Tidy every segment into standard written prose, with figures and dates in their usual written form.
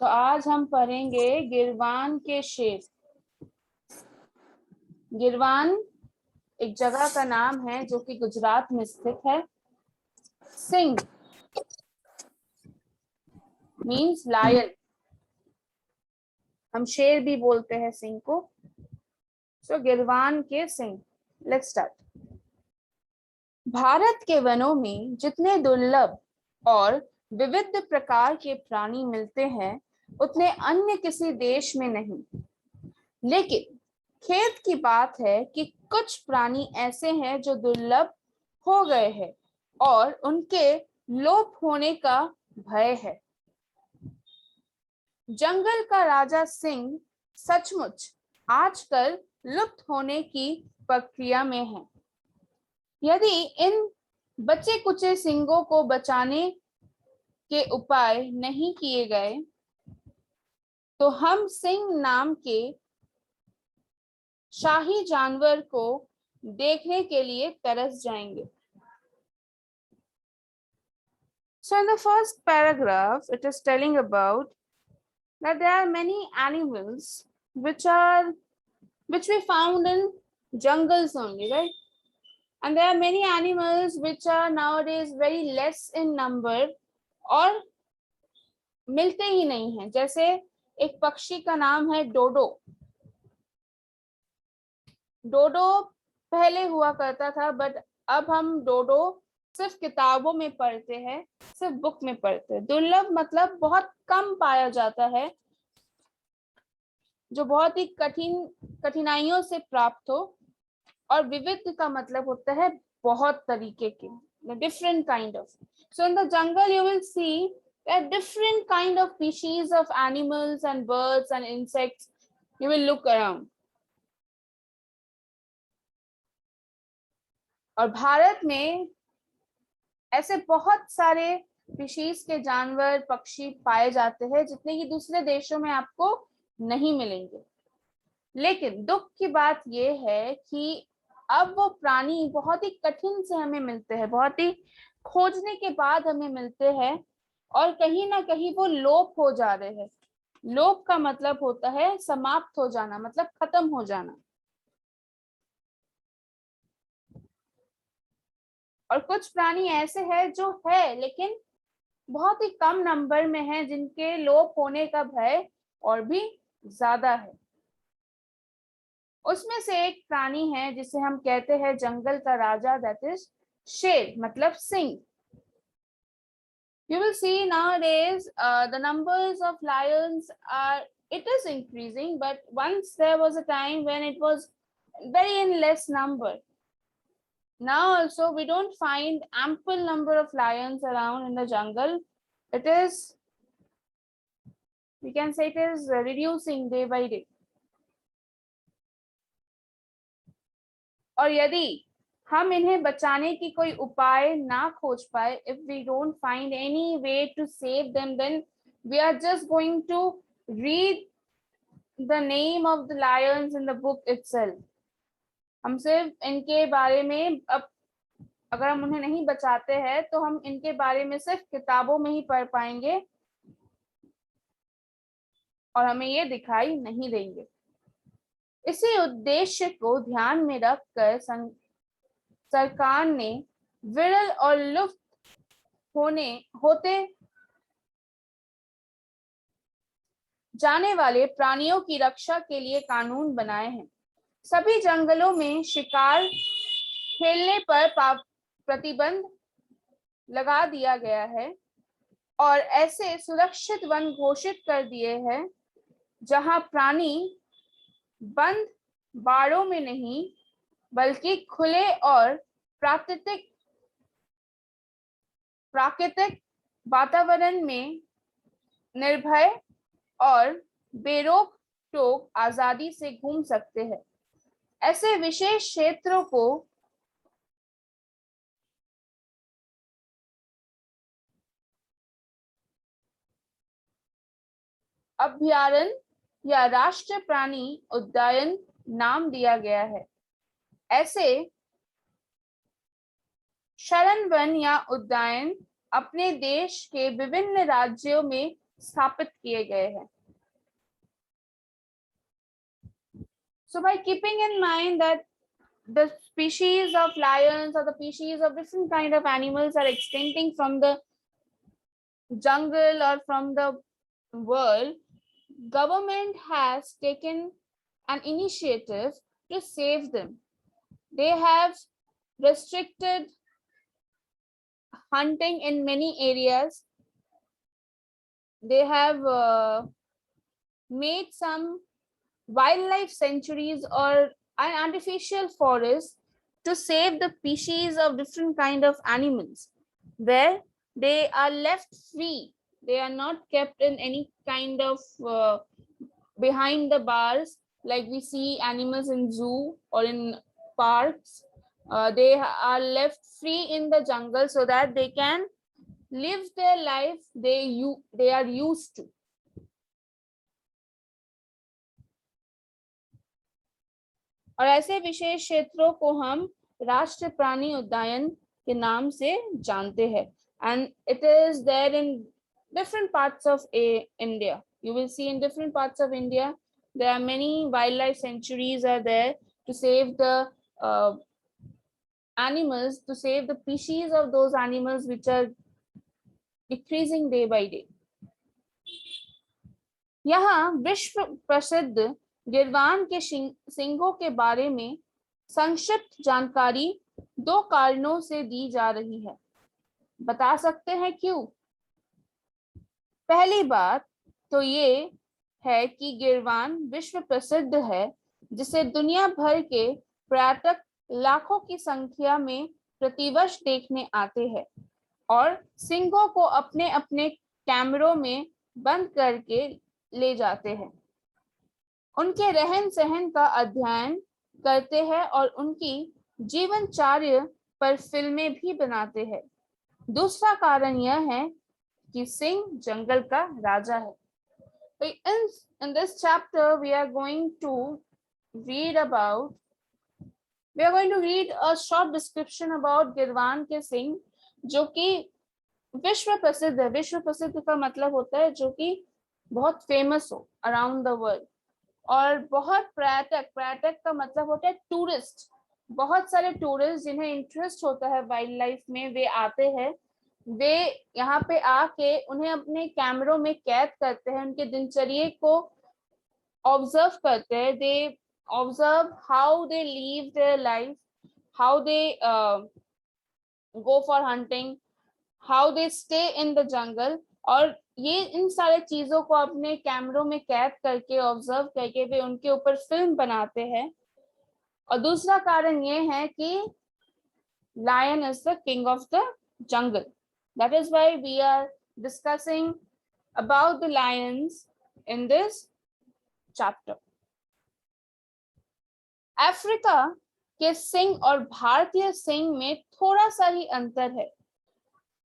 तो आज हम पढ़ेंगे गिरवान के शेर। गिरवान एक जगह का नाम है जो कि गुजरात में स्थित है। सिंह मीन्स लायन, हम शेर भी बोलते हैं सिंह को। सो गिरवान के सिंह। Let's start. भारत के वनों में जितने दुर्लभ और विविध प्रकार के प्राणी मिलते हैं उतने अन्य किसी देश में नहीं। लेकिन खेद की बात है कि कुछ प्राणी ऐसे हैं जो दुर्लभ हो गए हैं और उनके लोप होने का भय है। जंगल का राजा सिंह सचमुच आजकल लुप्त होने की प्रक्रिया में है। यदि इन बचे कुचे सिंहों को बचाने के उपाय नहीं किए गए तो हम सिंह नाम के शाही जानवर को देखने के लिए तरस जाएंगे। So in the first paragraph, it is telling about that there are many animals which we found in jungles only, right? And there are many animals which are nowadays very less in number और मिलते ही नहीं हैं। जैसे एक पक्षी का नाम है डोडो। डोडो पहले हुआ करता था, बट अब हम डोडो सिर्फ किताबों में पढ़ते हैं, सिर्फ बुक में पढ़ते हैं। दुर्लभ मतलब बहुत कम पाया जाता है, जो बहुत ही कठिनाइयों से प्राप्त हो। और विविध का मतलब होता है बहुत तरीके के, different kind of. So in the jungle you will see different kind of species of animals and birds and insects. You will look around. और भारत में ऐसे बहुत सारे स्पीशीज के जानवर पक्षी पाए जाते हैं जितने कि दूसरे देशों में आपको नहीं मिलेंगे। लेकिन दुख की बात यह है कि अब वो प्राणी बहुत ही कठिन से हमें मिलते हैं, बहुत ही खोजने के बाद हमें मिलते हैं और कहीं ना कहीं वो लोप हो जा रहे हैं। लोप का मतलब होता है समाप्त हो जाना, मतलब खत्म हो जाना। और कुछ प्राणी ऐसे हैं जो है लेकिन बहुत ही कम नंबर में है, जिनके लोप होने का भय और भी ज्यादा है। उसमें से एक प्राणी है जिसे हम कहते हैं जंगल का राजा, दैट इज शेर, मतलब Singh. You will see nowadays the numbers of lions are, it is increasing, but once there was a time when it was very in less number. Now also we don't find ample number of lions around in the jungle. It is, we can say it is reducing day by day. और यदि हम इन्हें बचाने की कोई उपाय ना खोज पाए, if we don't find any way to save them, then we are just going to read the name of the lions in the book itself. हम सिर्फ इनके बारे में, अब अगर हम उन्हें नहीं बचाते हैं तो हम इनके बारे में सिर्फ किताबों में ही पढ़ पाएंगे और हमें ये दिखाई नहीं देंगे। इसी उद्देश्य को ध्यान में रखकर सरकार ने विरल और लुप्त होते जाने वाले प्राणियों की रक्षा के लिए कानून बनाए हैं। सभी जंगलों में शिकार खेलने पर प्रतिबंध लगा दिया गया है और ऐसे सुरक्षित वन घोषित कर दिए हैं जहां प्राणी बंद बाड़ों में नहीं बल्कि खुले और प्राकृतिक वातावरण में निर्भय और बेरोक टोक आजादी से घूम सकते हैं। ऐसे विशेष क्षेत्रों को अभयारण्य या राष्ट्रीय प्राणी उद्यान नाम दिया गया है। ऐसे शरण वन या उद्यान अपने देश के विभिन्न राज्यों में स्थापित किए गए हैं। So by keeping in mind that the species of lions or the species of different kind of animals are extincting from the jungle or from the world, government has taken an initiative to save them. They have restricted hunting in many areas. They have made some wildlife sanctuaries or an artificial forest to save the species of different kind of animals, where they are left free. They are not kept in any kind of behind the bars like we see animals in zoo or in parks. They are left free in the jungle so that they can live their life they are used to. और ऐसे विशेष क्षेत्रों को हम राष्ट्रीय प्राणी उद्यान के नाम से जानते हैं. And it is there in different parts of India. You will see in different parts of India there are many wildlife sanctuaries are there to save the animals, to save the species of those animals which are decreasing day by day. यहाँ विश्व प्रसिद्ध गिरवान के सिंगों के बारे में संक्षिप्त जानकारी 2 कारणों से दी जा रही है. बता सकते हैं क्यों? पहली बात तो ये है कि गिरवान विश्व प्रसिद्ध है, जिसे दुनिया भर के पर्यटक लाखों की संख्या में प्रतिवर्ष देखने आते हैं और सिंगों को अपने अपने कैमरों में बंद करके ले जाते हैं. उनके रहन सहन का अध्ययन करते हैं और उनकी जीवनचर्या पर फिल्में भी बनाते हैं. दूसरा कारण यह है कि सिंह जंगल का राजा है. In this chapter we are going to read a short description about गिरवान के सिंह, जो कि विश्व प्रसिद्ध है. विश्व प्रसिद्ध का मतलब होता है जो कि बहुत फेमस हो अराउंड द वर्ल्ड. और बहुत पर्यटक का मतलब होता है टूरिस्ट. बहुत सारे टूरिस्ट जिन्हें इंटरेस्ट होता है वाइल्ड लाइफ में, वे आते हैं. वे यहाँ पे आके उन्हें अपने कैमरों में कैद करते हैं, उनके दिनचर्या को ऑब्जर्व करते हैं. They observe how they leave their life, how they go for hunting, how they stay in the jungle. और ये इन सारे चीजों को अपने कैमरों में कैद करके ऑब्जर्व करके वे उनके ऊपर फिल्म बनाते हैं. और दूसरा कारण ये है कि lion is the king of the jungle. That is why we are discussing about the lions in this chapter. Africa के सिंह और भारतीय सिंह में थोड़ा सा ही अंतर है,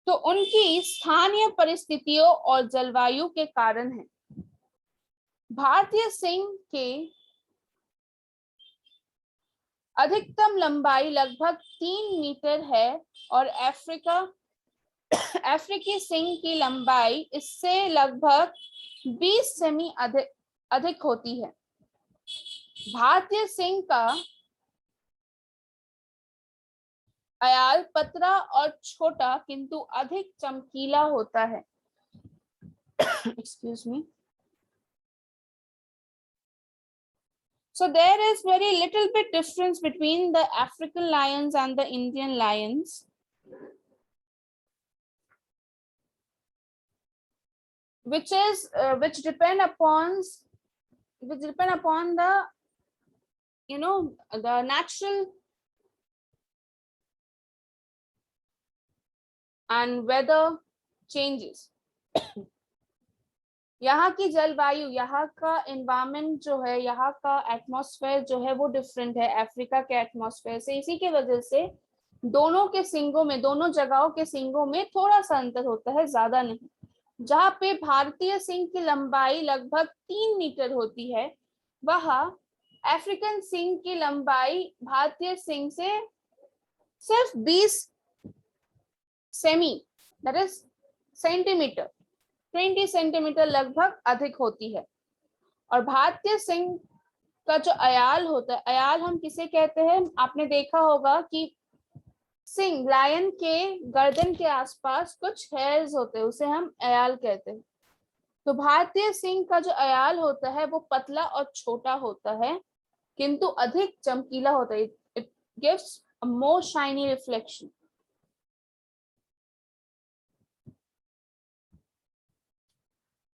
तो उनकी स्थानीय परिस्थितियों और जलवायु के कारण है. भारतीय सिंह के अधिकतम लंबाई लगभग 3 मीटर है और अफ्रीकी सिंह की लंबाई इससे लगभग 20 सेमी अधिक होती है. भारतीय सिंह का अयाल पतला और छोटा किंतु अधिक चमकीला होता है. Excuse me. So there is very little bit difference between the African lions and the Indian lions. Which depend upon the the natural and weather changes. यहाँ की जलवायु, यहाँ का एनवायरमेंट जो है, यहाँ का एटमॉस्फेयर जो है वो डिफरेंट है अफ्रीका के एटमॉस्फेयर से. इसी की वजह से दोनों के सिंगों में, दोनों जगहों के सिंगों में थोड़ा सा अंतर होता है, ज्यादा नहीं. जहाँ पे भारतीय सिंह की लंबाई लगभग 3 मीटर होती है, वहाँ अफ्रीकन सिंह की लंबाई भारतीय सिंह से सिर्फ 20 semi, that is centimetre 20 centimetre लगभग अधिक होती है। और भारतीय सिंह का जो अयाल होता है, अयाल हम किसे कहते हैं, आपने देखा होगा कि सिंह लायन के गर्दन के आसपास कुछ हेयर्स होते हैं, उसे हम अयाल कहते हैं। तो भारतीय सिंह का जो अयाल होता है वो पतला और छोटा होता है, किंतु अधिक चमकीला होता है। It gives a more shiny reflection.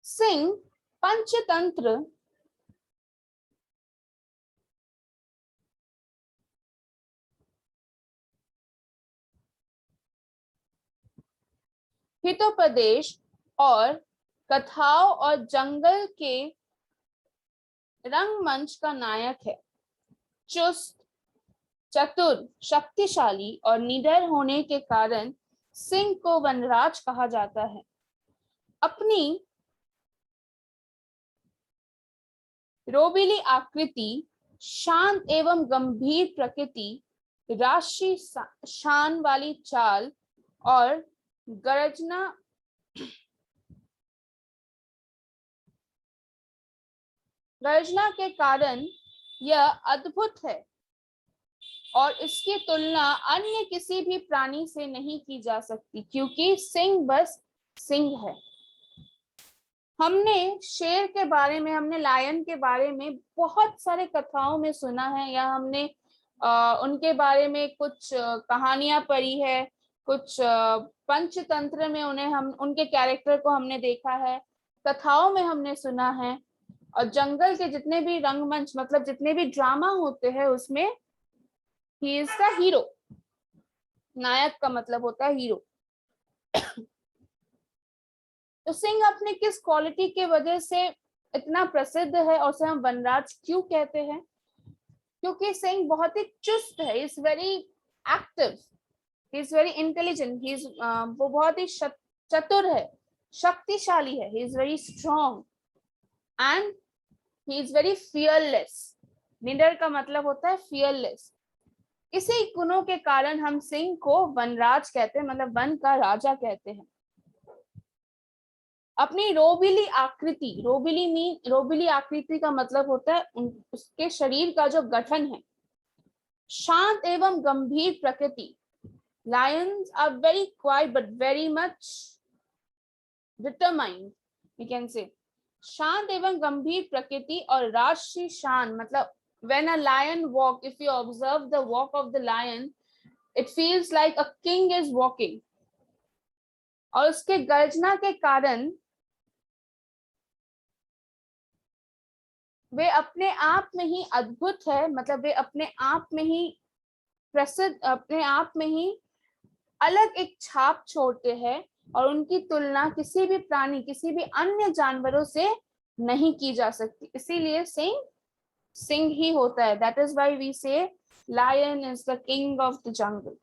Singh Panchatantra Hitopadesha और कथाओं और जंगल के रंगमंच का नायक है। चुस्त, चतुर, शक्तिशाली और निडर होने के कारण सिंह को वनराज कहा जाता है। अपनी रोबीली आकृति, शांत एवं गंभीर प्रकृति, राशि शान वाली चाल और गर्जना के कारण यह अद्भुत है और इसकी तुलना अन्य किसी भी प्राणी से नहीं की जा सकती, क्योंकि सिंह बस सिंह है। हमने शेर के बारे में, हमने लायन के बारे में बहुत सारे कथाओं में सुना है, या हमने उनके बारे में कुछ कहानियां पढ़ी है, कुछ पंचतंत्र में उन्हें हम उनके कैरेक्टर को हमने देखा है, कथाओं में हमने सुना है। और जंगल के जितने भी रंगमंच, मतलब जितने भी ड्रामा होते हैं, उसमें ही इज द हीरो। नायक का मतलब होता है हीरो। तो सिंह अपने किस क्वालिटी के वजह से इतना प्रसिद्ध है और उसे हम वनराज क्यों कहते हैं? क्योंकि सिंह बहुत ही चुस्त है, is very active, he is very intelligent, he is वो बहुत ही चतुर है, शक्तिशाली है, he is very strong and he is very fearless. निडर का मतलब होता है फियरलेस। इसी गुणों के कारण हम सिंह को वनराज कहते हैं, मतलब वन का राजा कहते हैं। अपनी रोबीली आकृति, रोबीली आकृति का मतलब होता है उसके शरीर का जो गठन है। शांत एवं गंभीर प्रकृति, lions are very quiet but very much determined, we can say। शांत एवं गंभीर प्रकृति और राष्ट्रीय शान, मतलब when a lion walk, if you observe the walk of the lion, it feels like a king is walking। और उसके गर्जना के कारण वे अपने आप में ही अद्भुत है, मतलब वे अपने आप में ही प्रसिद्ध, अपने आप में ही अलग एक छाप छोड़ते हैं, और उनकी तुलना किसी भी प्राणी, किसी भी अन्य जानवरों से नहीं की जा सकती। इसीलिए सिंह सिंह ही होता है। That is why we say lion is the king of the jungle.